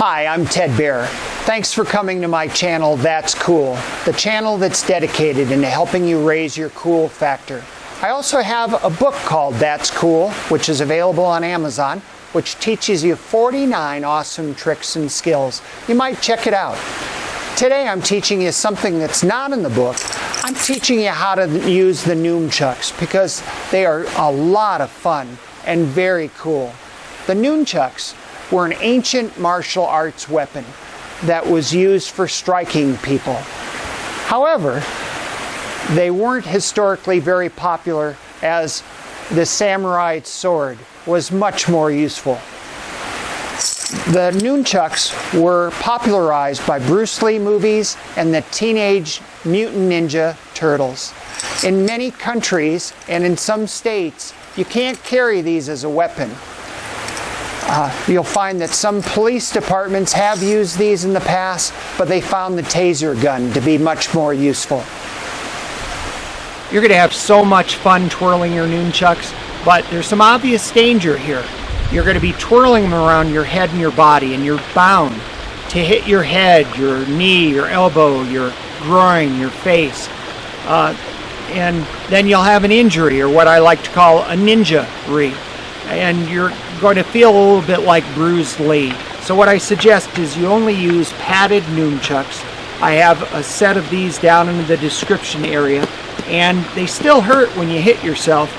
Hi, I'm Ted Bear. Thanks for coming to my channel, That's Cool, the channel that's dedicated into helping you raise your cool factor. I also have a book called That's Cool, which is available on Amazon, which teaches you 49 awesome tricks and skills. You might check it out. Today I'm teaching you something that's not in the book. I'm teaching you how to use the Nunchucks because they are a lot of fun and very cool. The Nunchucks were an ancient martial arts weapon that was used for striking people. However, they weren't historically very popular, as the samurai sword was much more useful. The Nunchucks were popularized by Bruce Lee movies and the Teenage Mutant Ninja Turtles. In many countries and in some states, you can't carry these as a weapon. You'll find that some police departments have used these in the past, but they found the taser gun to be much more useful. You're going to have so much fun twirling your Nunchucks, but there's some obvious danger here. You're going to be twirling them around your head and your body, and you're bound to hit your head, your knee, your elbow, your groin, your face. And then you'll have an injury, or what I like to call a ninja-ry. And you're going to feel a little bit like Bruce Lee. So what I suggest is you only use padded Nunchucks. I have a set of these down in the description area, and they still hurt when you hit yourself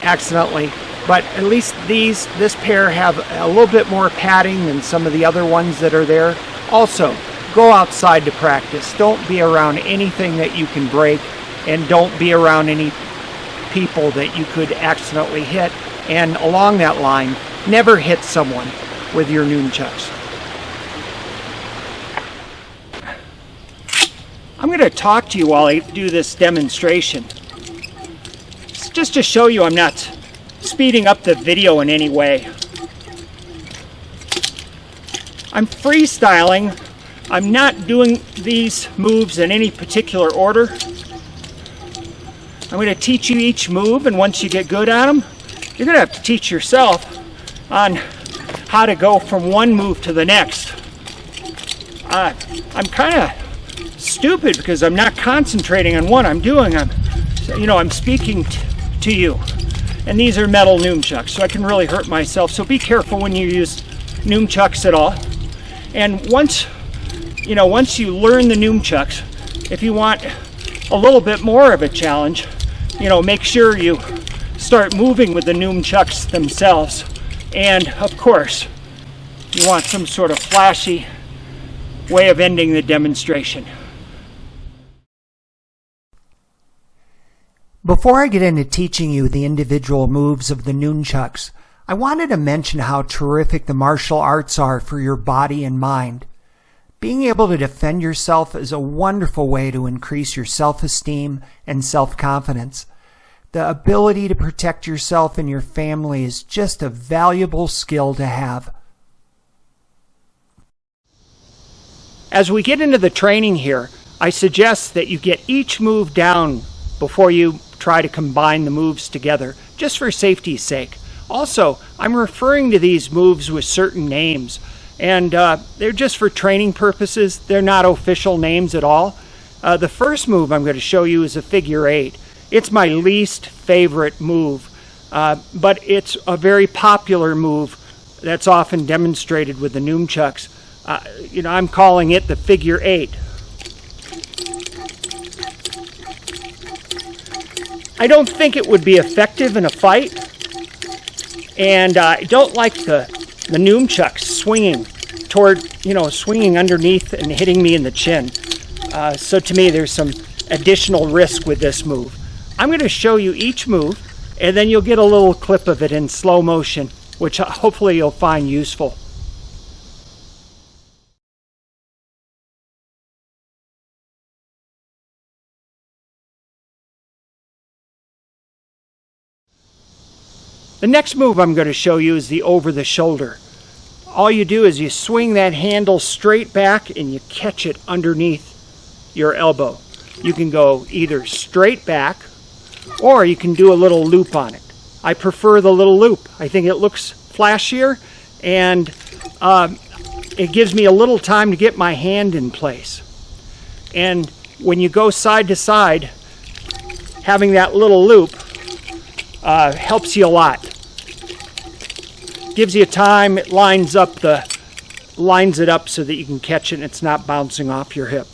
accidentally, but at least this pair have a little bit more padding than some of the other ones that are there. Also, go outside to practice. Don't be around anything that you can break, and don't be around any people that you could accidentally hit. And along that line, never hit someone with your Nunchucks. I'm going to talk to you while I do this demonstration. Just to show you I'm not speeding up the video in any way. I'm freestyling. I'm not doing these moves in any particular order. I'm going to teach you each move, and once you get good at them, you're going to have to teach yourself on how to go from one move to the next. I'm kind of stupid because I'm not concentrating on what I'm doing. I'm speaking to you. And these are metal Nunchucks, so I can really hurt myself. So be careful when you use Nunchucks at all. And once you learn the Nunchucks, if you want a little bit more of a challenge, make sure you start moving with the Nunchucks themselves. And of course, you want some sort of flashy way of ending the demonstration. Before I get into teaching you the individual moves of the Nunchucks, I wanted to mention how terrific the martial arts are for your body and mind. Being able to defend yourself is a wonderful way to increase your self-esteem and self-confidence. The ability to protect yourself and your family is just a valuable skill to have. As we get into the training here, I suggest that you get each move down before you try to combine the moves together, just for safety's sake. Also, I'm referring to these moves with certain names, and they're just for training purposes. They're not official names at all. The first move I'm going to show you is a figure 8. It's my least favorite move, but it's a very popular move that's often demonstrated with the Nunchucks. I'm calling it the figure 8. I don't think it would be effective in a fight, and I don't like the Nunchucks swinging underneath and hitting me in the chin. So to me, there's some additional risk with this move. I'm going to show you each move, and then you'll get a little clip of it in slow motion, which hopefully you'll find useful. The next move I'm going to show you is the over the shoulder. All you do is you swing that handle straight back and you catch it underneath your elbow. You can go either straight back, or you can do a little loop on it. I prefer the little loop. I think it looks flashier, and it gives me a little time to get my hand in place. And when you go side to side, having that little loop helps you a lot. Gives you time, it lines it up so that you can catch it and it's not bouncing off your hip.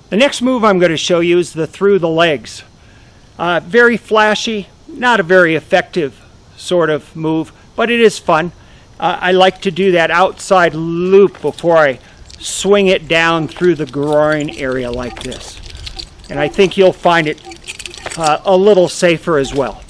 The next move I'm going to show you is the through the legs. Very flashy, not a very effective sort of move, but it is fun. I like to do that outside loop before I swing it down through the groin area like this. And I think you'll find it a little safer as well.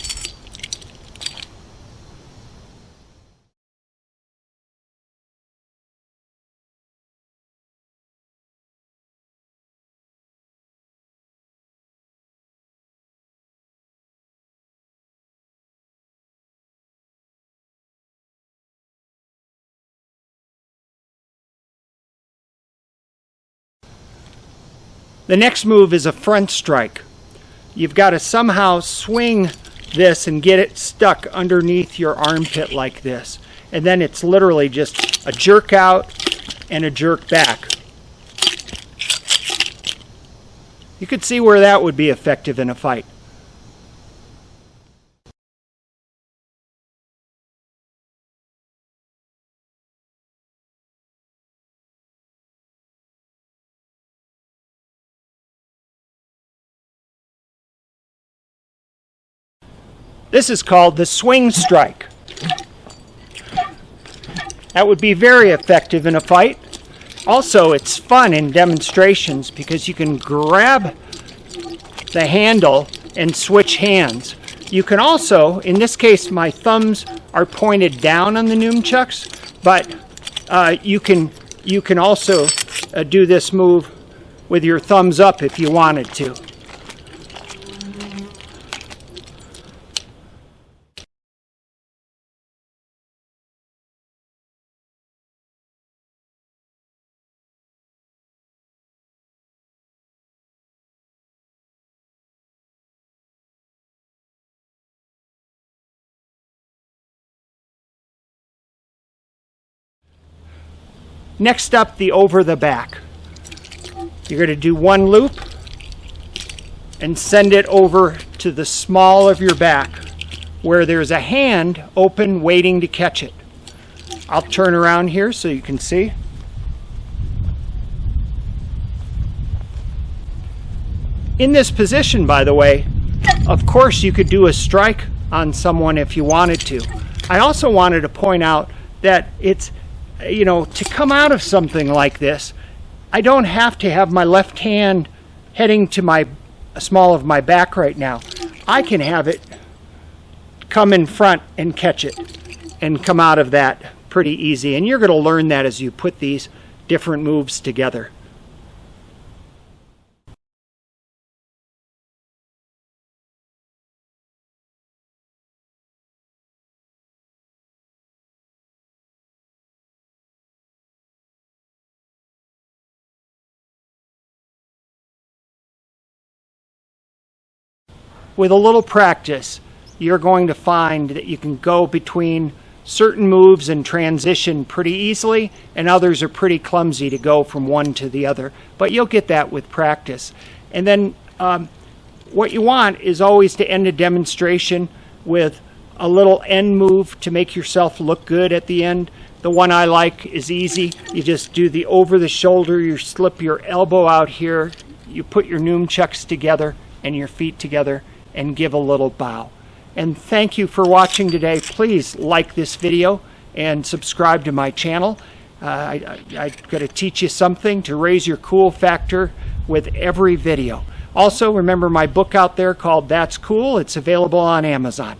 The next move is a front strike. You've got to somehow swing this and get it stuck underneath your armpit like this. And then it's literally just a jerk out and a jerk back. You could see where that would be effective in a fight. This is called the swing strike. That would be very effective in a fight. Also, it's fun in demonstrations because you can grab the handle and switch hands. You can also, in this case, my thumbs are pointed down on the Nunchucks, but you can also do this move with your thumbs up if you wanted to. Next up, the over the back. You're going to do one loop and send it over to the small of your back where there's a hand open waiting to catch it. I'll turn around here so you can see. In this position, by the way, of course you could do a strike on someone if you wanted to. I also wanted to point out that it's, to come out of something like this, I don't have to have my left hand heading to my small of my back right now. I can have it come in front and catch it and come out of that pretty easy. And you're going to learn that as you put these different moves together. With a little practice, you're going to find that you can go between certain moves and transition pretty easily, and others are pretty clumsy to go from one to the other. But you'll get that with practice. And then what you want is always to end a demonstration with a little end move to make yourself look good at the end. The one I like is easy. You just do the over the shoulder, you slip your elbow out here, you put your Nunchucks together and your feet together, and give a little bow. And thank you for watching today. Please like this video and subscribe to my channel. I'm going to teach you something to raise your cool factor with every video. Also, remember my book out there called That's Cool. It's available on Amazon.